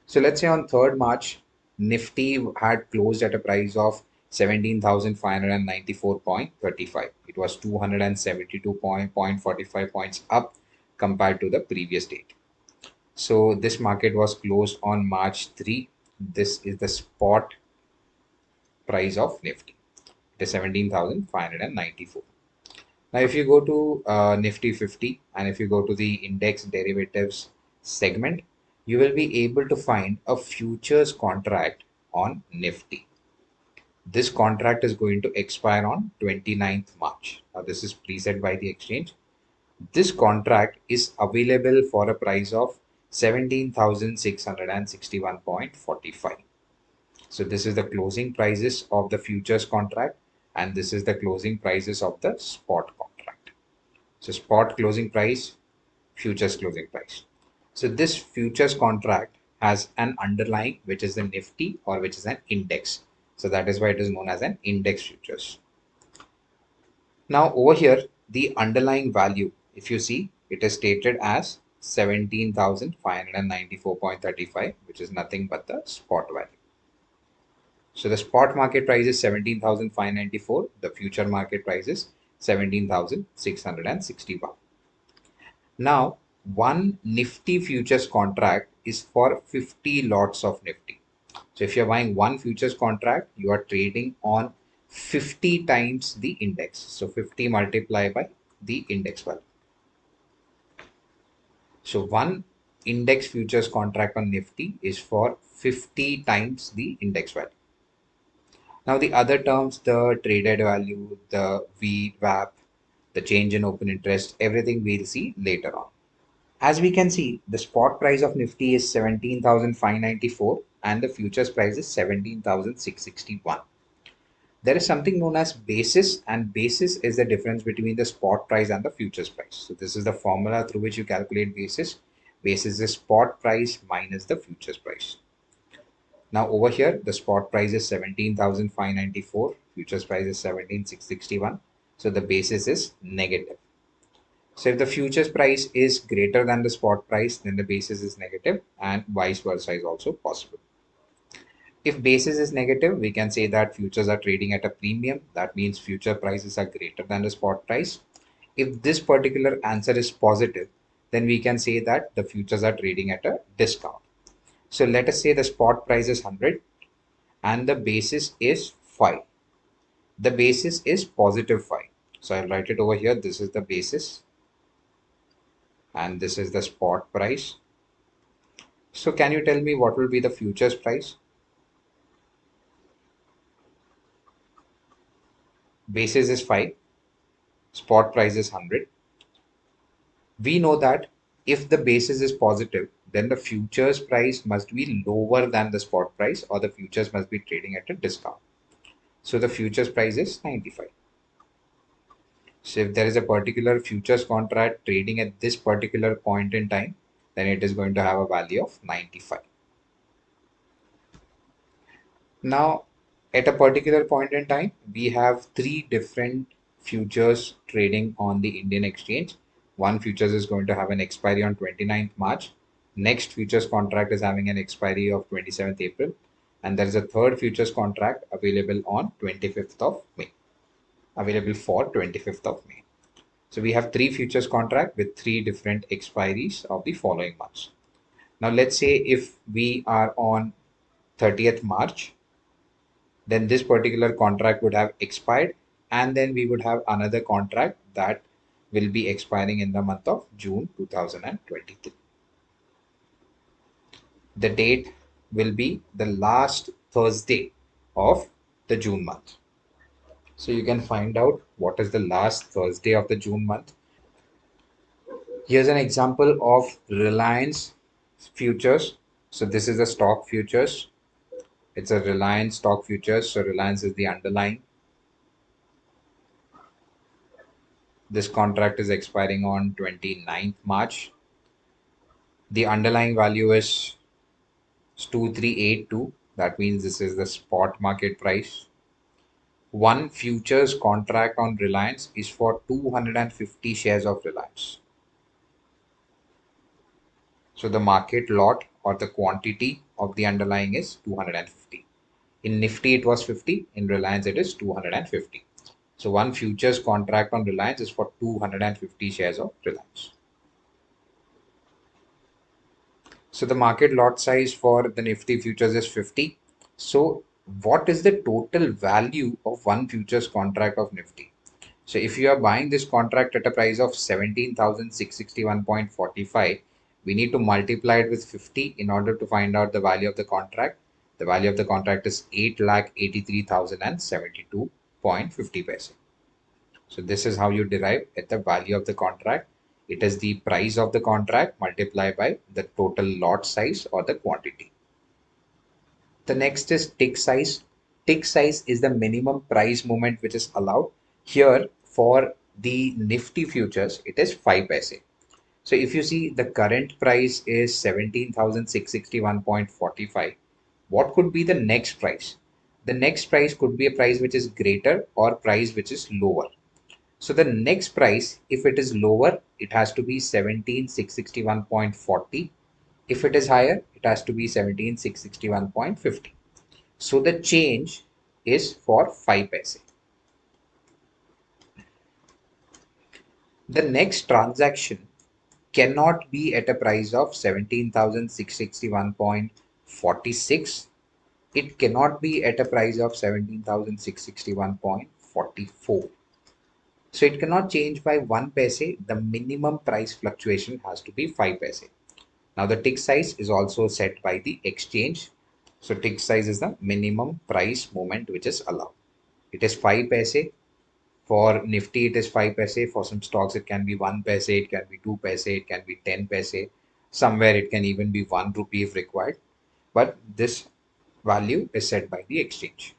So let's say on 3rd March, Nifty had closed at a price of 17,594.35. It was 272.45 points up compared to the previous date. So this market was closed on March 3. This is the spot price of Nifty. It is 17,594. Now, if you go to Nifty 50 and if you go to the index derivatives segment, you will be able to find a futures contract on Nifty. This contract is going to expire on 29th March. Now, this is preset by the exchange. This contract is available for a price of 17,661.45. So this is the closing prices of the futures contract and this is the closing prices of the spot contract. So spot closing price, futures closing price. So this futures contract has an underlying which is the Nifty or which is an index. So that is why it is known as an index futures. Now over here, the underlying value, if you see, it is stated as 17,594.35, which is nothing but the spot value. So the spot market price is 17,594. The future market price is 17,661. Now, one Nifty futures contract is for 50 lots of Nifty. So if you're buying one futures contract, you are trading on 50 times the index. So 50 multiplied by the index value. So one index futures contract on Nifty is for 50 times the index value. Now the other terms, the traded value, the VWAP, the change in open interest, everything we'll see later on. As we can see, the spot price of Nifty is 17,594 and the futures price is 17,661. There is something known as basis, and basis is the difference between the spot price and the futures price. So this is the formula through which you calculate basis. Basis is spot price minus the futures price. Now over here, the spot price is 17,594, futures price is 17,661. So the basis is negative. So if the futures price is greater than the spot price, then the basis is negative and vice versa is also possible. If basis is negative, we can say that futures are trading at a premium. That means future prices are greater than the spot price. If this particular answer is positive, then we can say that the futures are trading at a discount. So let us say the spot price is 100 and the basis is 5. The basis is positive 5. So I'll write it over here. This is the basis and this is the spot price. So can you tell me what will be the futures price? Basis is 5, spot price is 100. We know that if the basis is positive, then the futures price must be lower than the spot price or the futures must be trading at a discount. So the futures price is 95. So if there is a particular futures contract trading at this particular point in time, then it is going to have a value of 95. Now, at a particular point in time, we have three different futures trading on the Indian exchange. One futures is going to have an expiry on 29th March. Next futures contract is having an expiry of 27th April. And there is a third futures contract available on 25th of May. Available for 25th of May. So we have three futures contract with three different expiries of the following months. Now let's say if we are on 30th March, then this particular contract would have expired and then we would have another contract that will be expiring in the month of June 2023. The date will be the last Thursday of the June month. So you can find out what is the last Thursday of the June month. Here's an example of Reliance futures. So this is a stock futures. It's a Reliance stock futures. So Reliance is the underlying. This contract is expiring on 29th March. The underlying value is 2382. That means this is the spot market price. One futures contract on Reliance is for 250 shares of Reliance. So the market lot or the quantity of the underlying is 250. In Nifty, it was 50. In Reliance, it is 250. So one futures contract on Reliance is for 250 shares of Reliance. So the market lot size for the Nifty futures is 50. So what is the total value of one futures contract of Nifty? So if you are buying this contract at a price of 17,661.45, we need to multiply it with 50 in order to find out the value of the contract. The value of the contract is 8,83,072.50 paise. So this is how you derive at the value of the contract. It is the price of the contract multiplied by the total lot size or the quantity. The next is tick size. Tick size is the minimum price movement which is allowed. Here for the Nifty futures, it is 5 paise. So if you see the current price is 17,661.45, what could be the next price? The next price could be a price which is greater or price which is lower. So the next price, if it is lower, it has to be 17,661.40. If it is higher, it has to be 17,661.50. So the change is for 5 paise. The next transaction cannot be at a price of 17,661.46. It cannot be at a price of 17,661.44. So it cannot change by 1 paise. The minimum price fluctuation has to be 5 paise. Now the tick size is also set by the exchange. So tick size is the minimum price movement which is allowed. It is 5 paise. For Nifty, it is 5 paise. For some stocks, it can be 1 paise, it can be 2 paise, it can be 10 paise. Somewhere it can even be 1 rupee if required. But this value is set by the exchange.